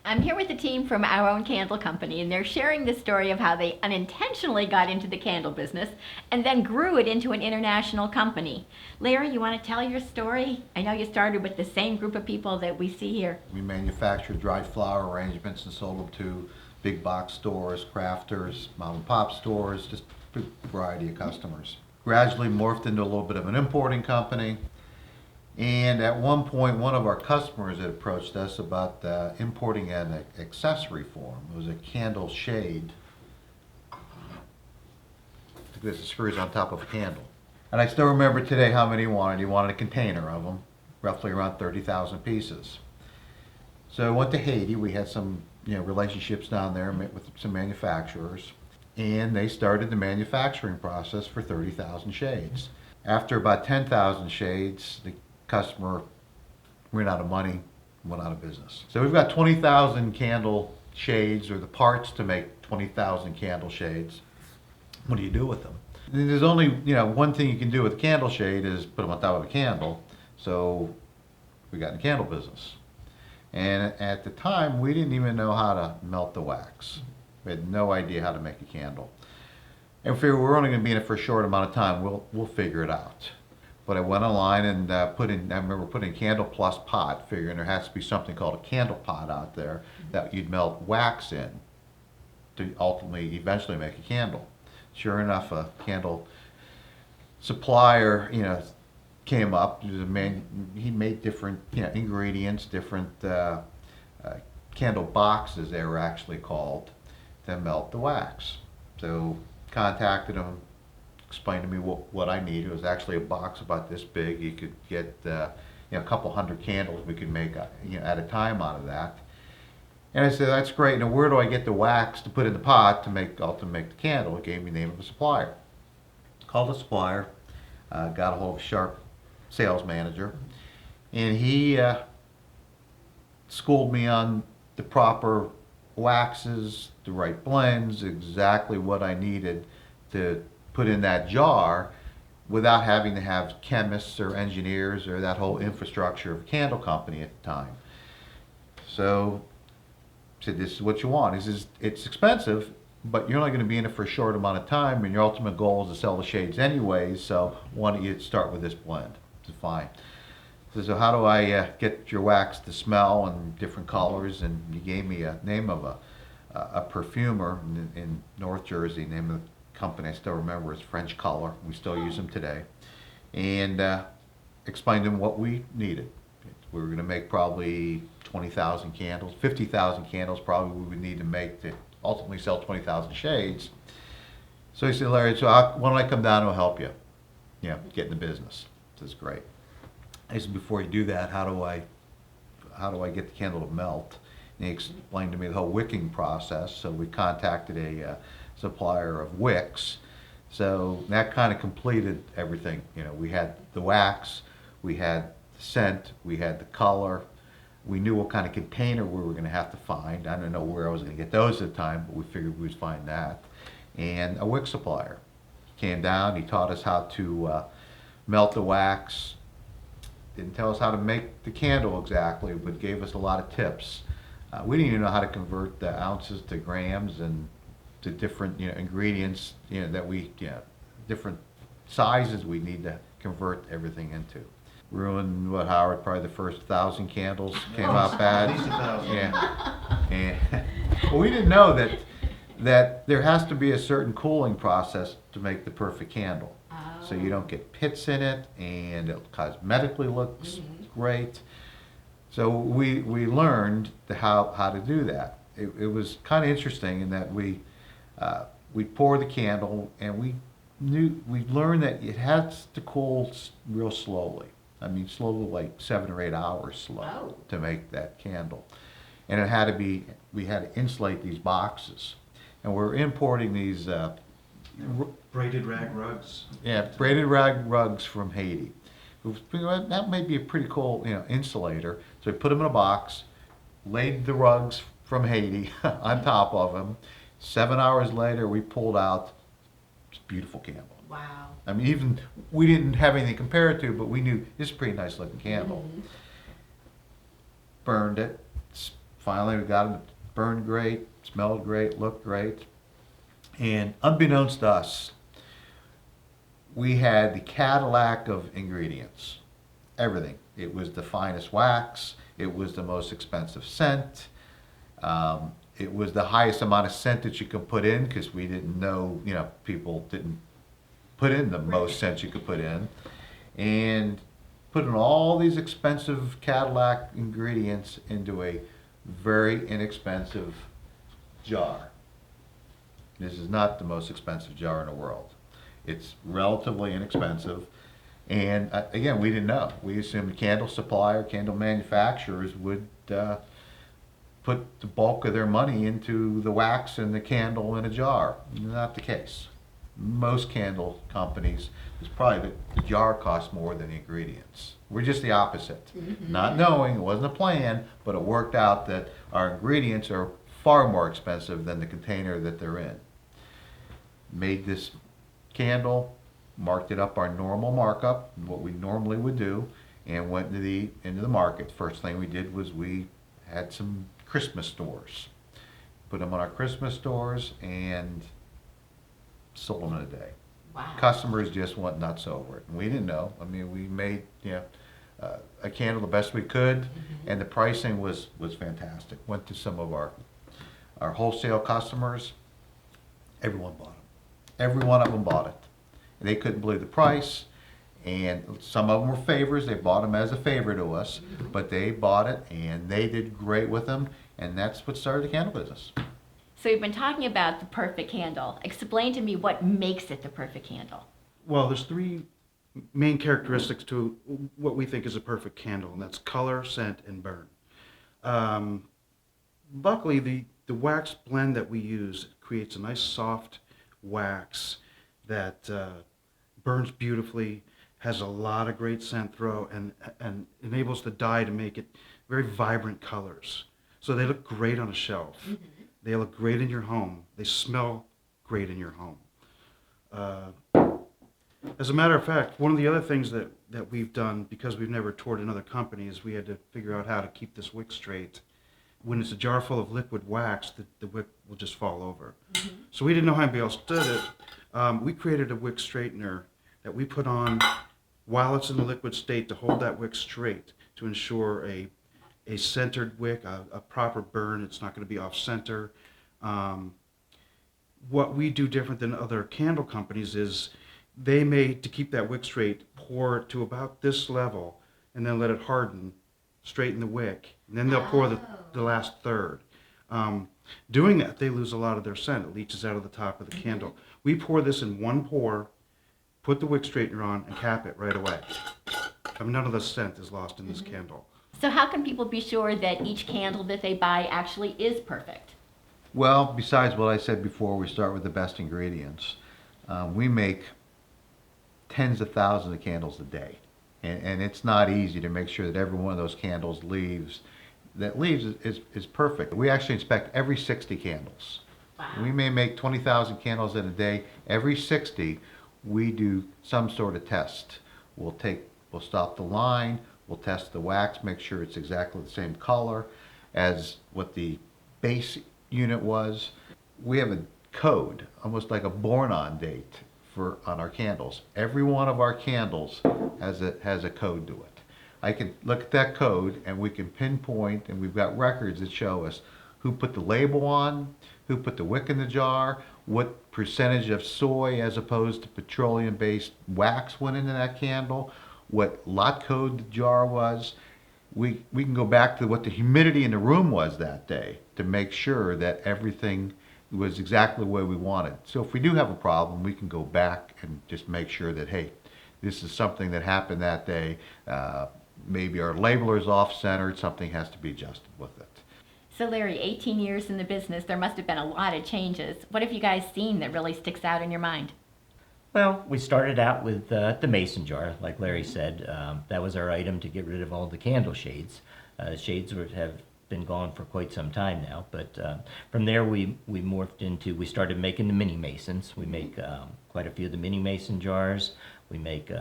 I'm here with the team from our own candle company, and they're sharing the story of how they unintentionally got into the candle business and then grew it into an international company. Larry, you want to tell your story? I know you started with the same group of people that we see here. We manufactured dried flower arrangements and sold them to big box stores, crafters, mom and pop stores, just a variety of customers. Gradually morphed into a little bit of an importing company. And at one point, one of our customers had approached us about importing an accessory for him. It was a candle shade. This screws on top of a candle. And I still remember today how many he wanted. He wanted a container of them, roughly around 30,000 pieces. So I went to Haiti. We had some relationships down there, met with some manufacturers, and they started the manufacturing process for 30,000 shades. After about 10,000 shades, the customer ran out of money, went out of business. So we've got 20,000 candle shades, or the parts to make 20,000 candle shades. What do you do with them? There's only one thing you can do with a candle shade is put them on top of a candle. So we got in the candle business. And at the time, we didn't even know how to melt the wax. We had no idea how to make a candle. And we figured we're only going to be in it for a short amount of time. We'll figure it out. But I went online and I remember putting Candle Plus pot, figuring there has to be something called a candle pot out there that you'd melt wax in to ultimately, eventually make a candle. Sure enough, a candle supplier, came up. He made different, ingredients, different candle boxes, they were actually called, to melt the wax. So contacted him, explained to me what I needed. It was actually a box about this big. You could get a couple hundred candles we could make at a time out of that. And I said, that's great. Now where do I get the wax to put in the pot to make the candle? He gave me the name of a supplier. Called the supplier, got a hold of a sharp sales manager, and he schooled me on the proper waxes, the right blends, exactly what I needed to put in that jar without having to have chemists or engineers or that whole infrastructure of a candle company at the time. So I said, this is what you want. He says, it's expensive, but you're only going to be in it for a short amount of time, and your ultimate goal is to sell the shades anyways, so why don't you start with this blend? It's fine. So how do I get your wax to smell in different colors? And he gave me a name of a perfumer in North Jersey. Name of the company I still remember is French Color. We still use them today. And explained to him what we needed. We were going to make probably 20,000 candles, 50,000 candles probably we would need to make to ultimately sell 20,000 shades. So he said, Larry, so why don't I come down and I'll help you, get in the business. This is great. I said, before you do that, how do I get the candle to melt? And he explained to me the whole wicking process. So we contacted a supplier of wicks. So that kind of completed everything. We had the wax, we had the scent, we had the color. We knew what kind of container we were going to have to find. I don't know where I was going to get those at the time, but we figured we would find that. And a wick supplier. He came down, he taught us how to melt the wax. Didn't tell us how to make the candle exactly, but gave us a lot of tips. We didn't even know how to convert the ounces to grams and to different ingredients that different sizes we need to convert everything into. Ruined what, Howard? Probably the first 1,000 candles came out bad. At least 1,000. Yeah. Well, we didn't know that there has to be a certain cooling process to make the perfect candle. So you don't get pits in it, and it cosmetically looks great. So we learned how to do that. It was kind of interesting in that we pour the candle, and we learned that it has to cool real slowly. I mean, slowly, like 7 or 8 hours slow to make that candle. And we had to insulate these boxes. And we're importing these braided rag rugs. Yeah, braided rag rugs from Haiti. That may be a pretty cool, insulator. So we put them in a box, laid the rugs from Haiti on top of them. 7 hours later, we pulled out this beautiful candle. Wow. I mean, even we didn't have anything to compare it to, but we knew this is a pretty nice looking candle. Burned it, finally we got them to burn great, smelled great, looked great. And unbeknownst to us, we had the Cadillac of ingredients. Everything. It was the finest wax. It was the most expensive scent. It was the highest amount of scent that you could put in because we didn't know, people didn't put in the most scent you could put in. And put in all these expensive Cadillac ingredients into a very inexpensive jar. This is not the most expensive jar in the world. It's relatively inexpensive. And again, we didn't know. We assumed candle supplier, candle manufacturers would put the bulk of their money into the wax and the candle in a jar. Not the case. Most candle companies, it's probably the jar costs more than the ingredients. We're just the opposite. Mm-hmm. Not knowing, it wasn't a plan, but it worked out that our ingredients are far more expensive than the container that they're in. Made this candle, marked it up our normal markup, what we normally would do, and went into the market. First thing we did was we had some Christmas stores. Put them on our Christmas stores and sold them in a day. Wow. Customers just went nuts over it. And we didn't know. I mean, we made a candle the best we could, and the pricing was fantastic. Went to some of our wholesale customers. Everyone bought them. Every one of them bought it. And they couldn't believe the price. And some of them were favors. They bought them as a favor to us, but they bought it and they did great with them. And that's what started the candle business. So you've been talking about the perfect candle. Explain to me what makes it the perfect candle. Well, there's three main characteristics to what we think is a perfect candle, and that's color, scent, and burn. Luckily, the wax blend that we use creates a nice soft wax that burns beautifully, has a lot of great scent throw, and enables the dye to make it very vibrant colors. So they look great on a shelf. Mm-hmm. They look great in your home. They smell great in your home. As a matter of fact, one of the other things that we've done, because we've never toured another company, is we had to figure out how to keep this wick straight. When it's a jar full of liquid wax, the wick will just fall over. Mm-hmm. So we didn't know how anybody else did it. We created a wick straightener that we put on while it's in the liquid state to hold that wick straight, to ensure a centered wick, a proper burn. It's not going to be off center. What we do different than other candle companies is they may, to keep that wick straight, pour it to about this level and then let it harden, straighten the wick, and then they'll pour the last third. Doing that, they lose a lot of their scent. It leaches out of the top of the candle. We pour this in one pour, put the wick straightener on, and cap it right away. None of the scent is lost in this candle. So how can people be sure that each candle that they buy actually is perfect? Well, besides what I said before, we start with the best ingredients. We make tens of thousands of candles a day. And it's not easy to make sure that every one of those candles is perfect. We actually inspect every 60 candles. Wow. We may make 20,000 candles in a day. Every 60, we do some sort of test. We'll stop the line, we'll test the wax, make sure it's exactly the same color as what the base unit was. We have a code, almost like a born-on date on our candles. Every one of our candles has a code to it. I can look at that code and we can pinpoint, and we've got records that show us who put the label on, who put the wick in the jar, what percentage of soy as opposed to petroleum-based wax went into that candle, what lot code the jar was. We can go back to what the humidity in the room was that day to make sure that everything was exactly the way we wanted. So if we do have a problem, we can go back and just make sure that, hey, this is something that happened that day. Maybe our labeler's off-centered, something has to be adjusted with it. So Larry, 18 years in the business, there must have been a lot of changes. What have you guys seen that really sticks out in your mind? Well, we started out with the mason jar, like Larry said. That was our item to get rid of all the candle shades. Shades have been gone for quite some time now, but from there we morphed into, we started making the mini masons. We make quite a few of the mini mason jars. We make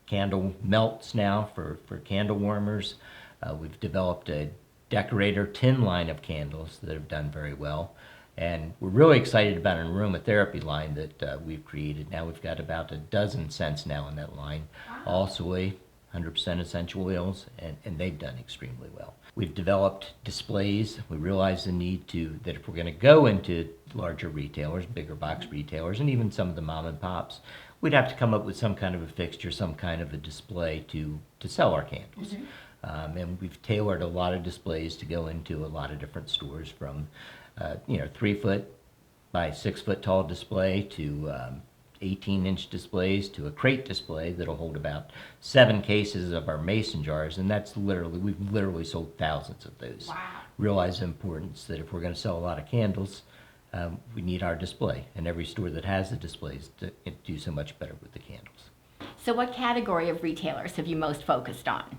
candle melts now for candle warmers. We've developed a decorator tin line of candles that have done very well. And we're really excited about an aromatherapy line that we've created. Now we've got about a dozen scents now in that line. All soy, 100% essential oils, and they've done extremely well. We've developed displays. We realize the need that if we're going to go into larger retailers, bigger box retailers, and even some of the mom and pops, we'd have to come up with some kind of a fixture, some kind of a display to sell our candles. And we've tailored a lot of displays to go into a lot of different stores, from 3-foot by 6-foot tall display to 18-inch displays to a crate display that'll hold about 7 cases of our mason jars, and we've literally sold thousands of those. Wow. Realize the importance that if we're going to sell a lot of candles, we need our display, and every store that has the displays do so much better with the candles. So what category of retailers have you most focused on?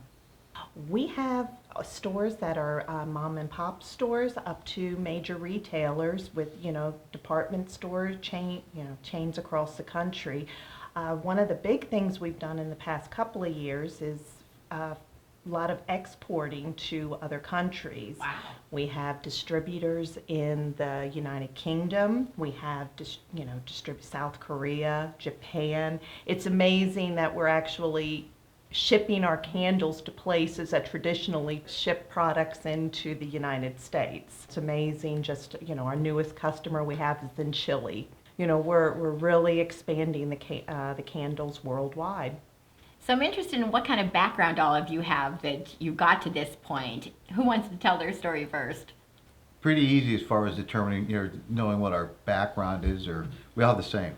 We have stores that are mom and pop stores up to major retailers with, department store chains across the country. One of the big things we've done in the past couple of years is a lot of exporting to other countries. Wow. We have distributors in the United Kingdom. We have, South Korea, Japan. It's amazing that we're actually shipping our candles to places that traditionally ship products into the United States. It's amazing. Just, our newest customer we have is in Chile. We're really expanding the candles worldwide. So I'm interested in what kind of background all of you have that you got to this point. Who wants to tell their story first? Pretty easy as far as determining, knowing what our background is, or we all the same.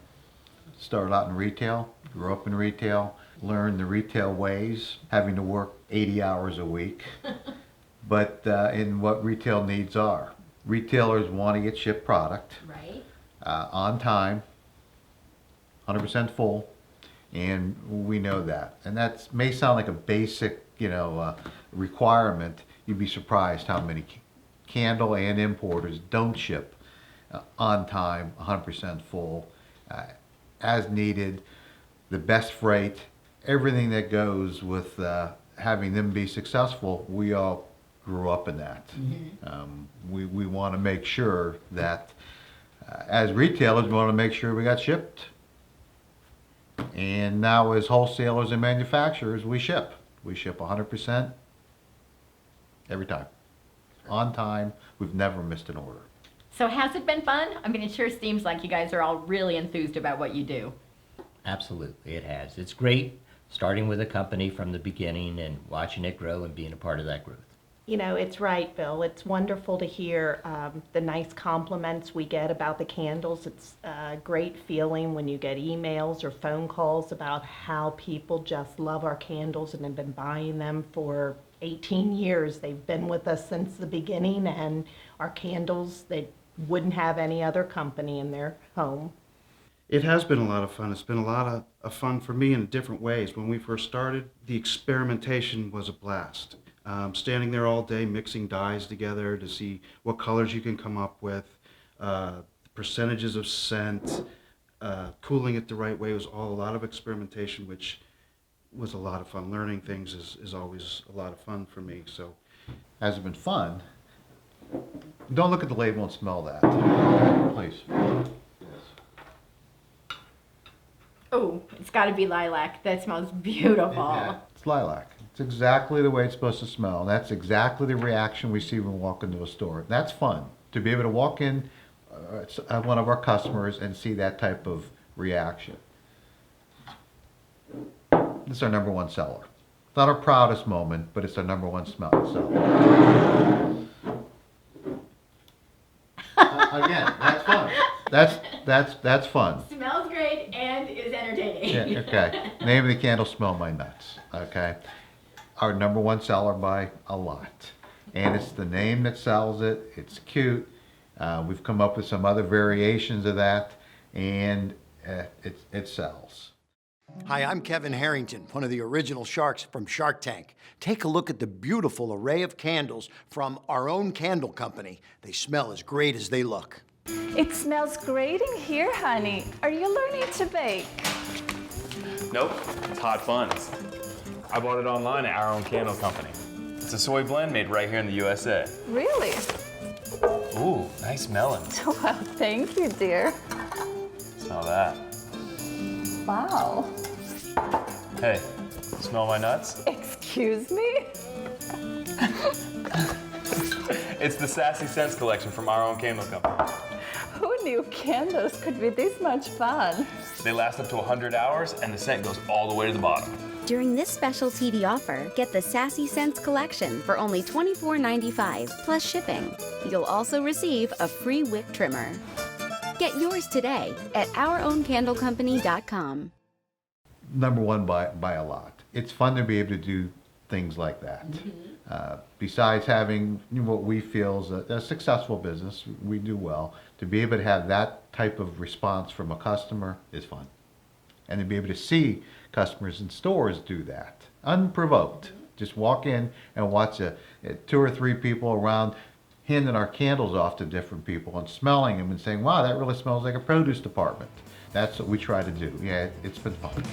Started out in retail, grew up in retail, learned the retail ways, having to work 80 hours a week, but in what retail needs are. Retailers want to get shipped product Right. on time, 100% full, and we know that. And that may sound like a basic, requirement. You'd be surprised how many candle and importers don't ship on time, 100% full, as needed, the best freight, everything that goes with having them be successful. We all grew up in that. We want to make sure that as retailers, we want to make sure we got shipped. And now as wholesalers and manufacturers, we ship 100% every time, on time. We've never missed an order. So has it been fun? I mean, it sure seems like you guys are all really enthused about what you do. Absolutely, it has. It's great starting with a company from the beginning and watching it grow and being a part of that growth. It's right, Bill. It's wonderful to hear the nice compliments we get about the candles. It's a great feeling when you get emails or phone calls about how people just love our candles and have been buying them for 18 years. They've been with us since the beginning, and our candles, they wouldn't have any other company in their home. It has been a lot of fun. It's been a lot of fun for me in different ways. When we first started, the experimentation was a blast. Standing there all day, mixing dyes together to see what colors you can come up with, percentages of scent, cooling it the right way. It was all a lot of experimentation, which was a lot of fun. Learning things is always a lot of fun for me. So, Has it been fun? Don't look at the label and smell that, please. Oh, it's got to be lilac. That smells beautiful. Yeah, it's lilac. It's exactly the way it's supposed to smell. That's exactly the reaction we see when we walk into a store. That's fun, to be able to walk in one of our customers and see that type of reaction. This is our #1 seller. It's not our proudest moment, but it's our #1 seller. Again, that's fun. That's fun. Smells great and is entertaining. Yeah, okay. Name of the candle, Smell My Nuts. Okay. Our #1 seller by a lot. And it's the name that sells it. It's cute. We've come up with some other variations of that, and it sells. Hi, I'm Kevin Harrington, one of the original sharks from Shark Tank. Take a look at the beautiful array of candles from our own candle company. They smell as great as they look. It smells great in here, honey. Are you learning to bake? Nope, it's hot buns. I bought it online at our own candle company. It's a soy blend made right here in the USA. Really? Ooh, nice melon. Well, thank you, dear. Smell that. Wow. Hey, smell my nuts? Excuse me? It's the Sassy Scents collection from our own candle company. Who knew candles could be this much fun? They last up to 100 hours, and the scent goes all the way to the bottom. During this special TV offer, get the Sassy Scents collection for only $24.95 plus shipping. You'll also receive a free wick trimmer. Get yours today at OurOwnCandleCompany.com. Number one by a lot. It's fun to be able to do things like that. Besides having what we feel is a successful business, we do well, to be able to have that type of response from a customer is fun. And to be able to see customers in stores do that, unprovoked. Just walk in and watch 2 or 3 people around handing our candles off to different people and smelling them and saying, wow, that really smells like a produce department. That's what we try to do. Yeah, it's been fun.